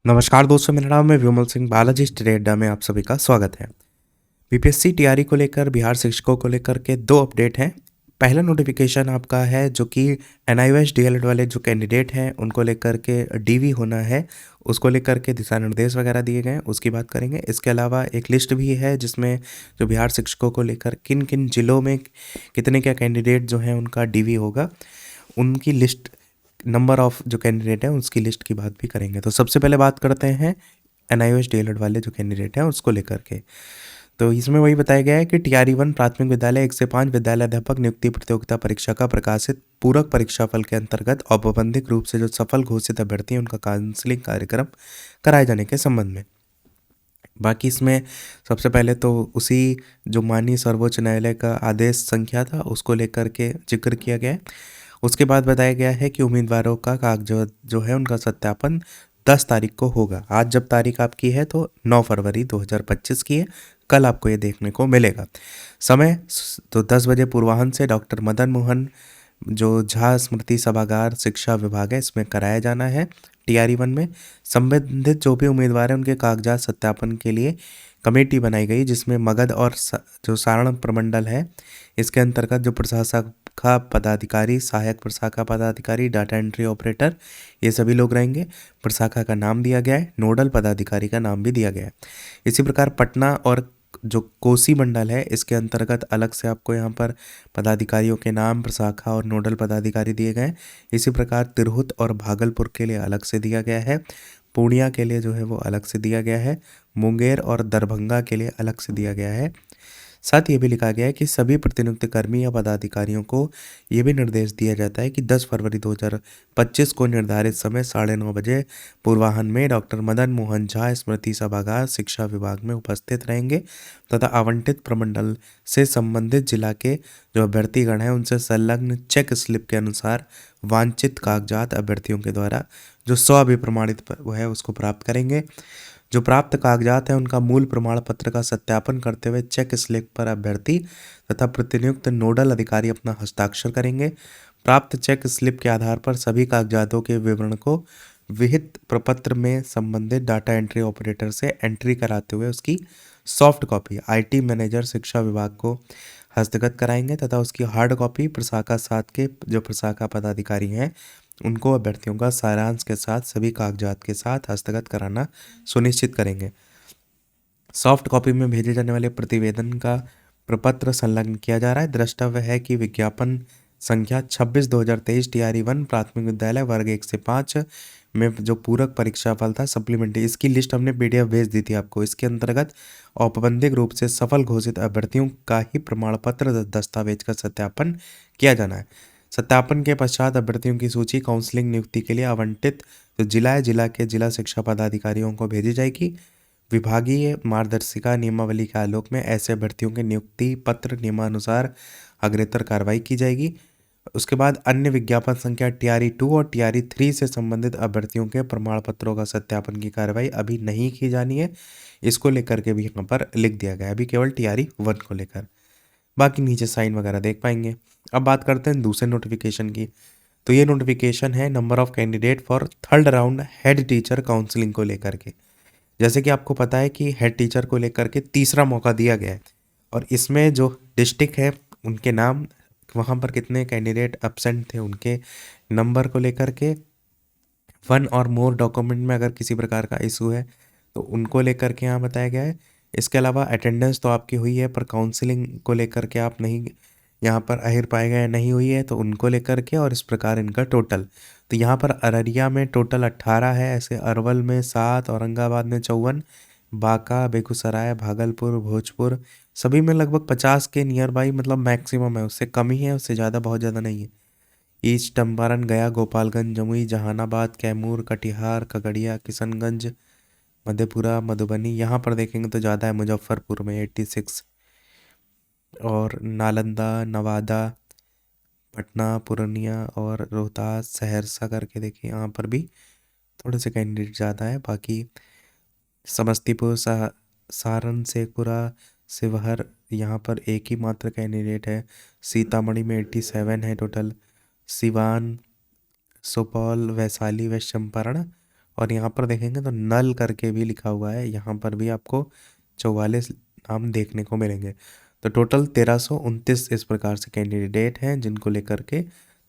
नमस्कार दोस्तों, मेरा नाम है विमल सिंह बालाजी स्टडी अड्डा में आप सभी का स्वागत है। बीपीएससी टीआरई को लेकर बिहार शिक्षकों को लेकर के दो अपडेट हैं। पहला नोटिफिकेशन आपका है जो कि एनआईओएस डीएलएड वाले जो कैंडिडेट हैं उनको लेकर के डीवी होना है, उसको लेकर के दिशा निर्देश वगैरह दिए गए हैं, उसकी बात करेंगे। इसके अलावा एक लिस्ट भी है जिसमें जो बिहार शिक्षकों को लेकर किन किन जिलों में कितने क्या कैंडिडेट जो हैं उनका डीवी होगा, उनकी लिस्ट, नंबर ऑफ जो कैंडिडेट है उसकी लिस्ट की बात भी करेंगे। तो सबसे पहले बात करते हैं एनआईओएस डीएलएड वाले जो कैंडिडेट हैं उसको लेकर के। तो इसमें वही बताया गया है कि टीआरई 1 प्राथमिक विद्यालय 1 से 5 विद्यालय अध्यापक नियुक्ति प्रतियोगिता परीक्षा का प्रकाशित पूरक परीक्षाफल के अंतर्गत औपबंधिक रूप से जो सफल घोषित अभ्यर्थी हैं उनका काउंसलिंग कार्यक्रम कराए जाने के संबंध में। बाकी इसमें सबसे पहले तो उसी जो माननीय सर्वोच्च न्यायालय का आदेश संख्या था उसको लेकर के जिक्र किया गया है। उसके बाद बताया गया है कि उम्मीदवारों का कागजात जो है उनका सत्यापन 10 तारीख को होगा। आज जब तारीख आपकी है तो 9 फरवरी 2025 की है, कल आपको ये देखने को मिलेगा। समय तो 10 बजे पूर्वाह्न से डॉक्टर मदन मोहन जो झा स्मृति सभागार शिक्षा विभाग है इसमें कराया जाना है। टीआरई 1 में संबंधित जो भी उम्मीदवार हैं उनके कागजात सत्यापन के लिए कमेटी बनाई गई, जिसमें मगध और जो सारण प्रमंडल है इसके अंतर्गत जो प्रशाखा पदाधिकारी, सहायक प्रशाखा पदाधिकारी, डाटा एंट्री ऑपरेटर, ये सभी लोग रहेंगे। प्रशाखा का नाम दिया गया है, नोडल पदाधिकारी का नाम भी दिया गया है। इसी प्रकार पटना और जो कोसी मंडल है इसके अंतर्गत अलग से आपको यहाँ पर पदाधिकारियों के नाम, प्रशाखा और नोडल पदाधिकारी दिए गए हैं। इसी प्रकार तिरहुत और भागलपुर के लिए अलग से दिया गया है। पूर्णिया के लिए जो है वो अलग से दिया गया है। मुंगेर और दरभंगा के लिए अलग से दिया गया है। साथ ये भी लिखा गया है कि सभी प्रतिनियुक्त कर्मी या पदाधिकारियों को ये भी निर्देश दिया जाता है कि 10 फरवरी 2025 को निर्धारित समय 9:30 बजे पूर्वाह्न में डॉक्टर मदन मोहन झा स्मृति सभागार शिक्षा विभाग में उपस्थित रहेंगे तथा आवंटित प्रमंडल से संबंधित जिला के जो अभ्यर्थीगण हैं उनसे संलग्न चेक स्लिप के अनुसार वांछित कागजात अभ्यर्थियों के द्वारा जो स्वअभिप्रमाणित वो है उसको प्राप्त करेंगे। जो प्राप्त कागजात हैं उनका मूल प्रमाण पत्र का सत्यापन करते हुए चेक स्लिप पर अभ्यर्थी तथा प्रतिनियुक्त नोडल अधिकारी अपना हस्ताक्षर करेंगे। प्राप्त चेक स्लिप के आधार पर सभी कागजातों के विवरण को विहित प्रपत्र में संबंधित डाटा एंट्री ऑपरेटर से एंट्री कराते हुए उसकी सॉफ्ट कॉपी आईटी मैनेजर शिक्षा विभाग को हस्तगत कराएंगे तथा उसकी हार्ड कॉपी प्रशाखा 7 के जो प्रशाखा पदाधिकारी हैं उनको अभ्यर्थियों का सारांश के साथ सभी कागजात के साथ हस्तगत कराना सुनिश्चित करेंगे। सॉफ्ट कॉपी में भेजे जाने वाले प्रतिवेदन का प्रपत्र संलग्न किया जा रहा है। द्रष्टव्य है कि विज्ञापन संख्या 26/2023 टीआरई 1 प्राथमिक विद्यालय वर्ग 1 से 5 में जो पूरक परीक्षा फल था सप्लीमेंट्री, इसकी लिस्ट हमने पीडीएफ भेज दी थी आपको। इसके अंतर्गत औपबंधिक रूप से सफल घोषित अभ्यर्थियों का ही प्रमाण पत्र दस्तावेज का सत्यापन किया जाना है। सत्यापन के पश्चात अभ्यर्थियों की सूची काउंसलिंग नियुक्ति के लिए आवंटित जो जिला है जिला के जिला शिक्षा पदाधिकारियों को भेजी जाएगी। विभागीय मार्गदर्शिका नियमावली के आलोक में ऐसे अभ्यर्थियों के नियुक्ति पत्र नियमानुसार अग्रेतर कार्रवाई की जाएगी। उसके बाद अन्य विज्ञापन संख्या टीआरई 2 और टीआरई 3 से संबंधित अभ्यर्थियों के प्रमाण पत्रों का सत्यापन की कार्रवाई अभी नहीं की जानी है। इसको लेकर के भी यहाँ पर लिख दिया गया है, अभी केवल टीआरई 1 को लेकर। बाकी नीचे साइन वगैरह देख पाएंगे। अब बात करते हैं दूसरे नोटिफिकेशन की। तो ये नोटिफिकेशन है number of candidate for third round head teacher counselling को लेकर के। जैसे कि आपको पता है कि हेड टीचर को लेकर के तीसरा मौका दिया गया है और इसमें जो डिस्ट्रिक्ट है उनके नाम, वहाँ पर कितने कैंडिडेट एब्सेंट थे उनके नंबर को लेकर के, 1 और मोर डॉक्यूमेंट में अगर किसी प्रकार का इशू है तो उनको लेकर के यहाँ बताया गया है। इसके अलावा अटेंडेंस तो आपकी हुई है पर काउंसलिंग को लेकर के आप नहीं यहाँ पर अहिर पाए गए, नहीं हुई है तो उनको लेकर के, और इस प्रकार इनका टोटल। तो यहाँ पर अररिया में टोटल 18 है, ऐसे अरवल में 7, औरंगाबाद में 54, बांका, बेगूसराय, भागलपुर, भोजपुर सभी में लगभग 50 के नियर बाई, मतलब मैक्सिमम है, उससे कम ही है, उससे ज़्यादा बहुत ज़्यादा नहीं है। ईस्ट चंपारण, गया, गोपालगंज, जमुई, जहानाबाद, कैमूर, कटिहार, खगड़िया, किशनगंज, मधेपुरा, मधुबनी, यहाँ पर देखेंगे तो ज़्यादा है। मुजफ्फरपुर में 86 और नालंदा, नवादा, पटना, पूर्णिया और रोहतास, सहरसा करके देखिए यहाँ पर भी थोड़े से कैंडिडेट ज़्यादा है। बाकी समस्तीपुर, सारण, शेखपुरा, शिवहर यहाँ पर एक ही मात्र कैंडिडेट है। सीतामढ़ी में 87 है टोटल। सिवान, सुपौल, वैशाली, वेस्ट चंपारण और यहाँ पर देखेंगे तो नल करके भी लिखा हुआ है, यहाँ पर भी आपको 44 नाम देखने को मिलेंगे। तो टोटल 1329 इस प्रकार से कैंडिडेट हैं जिनको लेकर के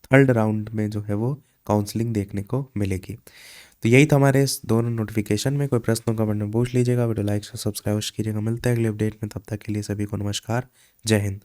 थर्ड राउंड में जो है वो काउंसलिंग देखने को मिलेगी। तो यही था हमारे इस दोनों नोटिफिकेशन में। कोई प्रश्न कमेंट में पूछ लीजिएगा, वीडियो लाइक से सब्सक्राइब कीजिएगा। मिलते हैं अगले अपडेट में, तब तक के लिए सभी को नमस्कार, जय हिंद।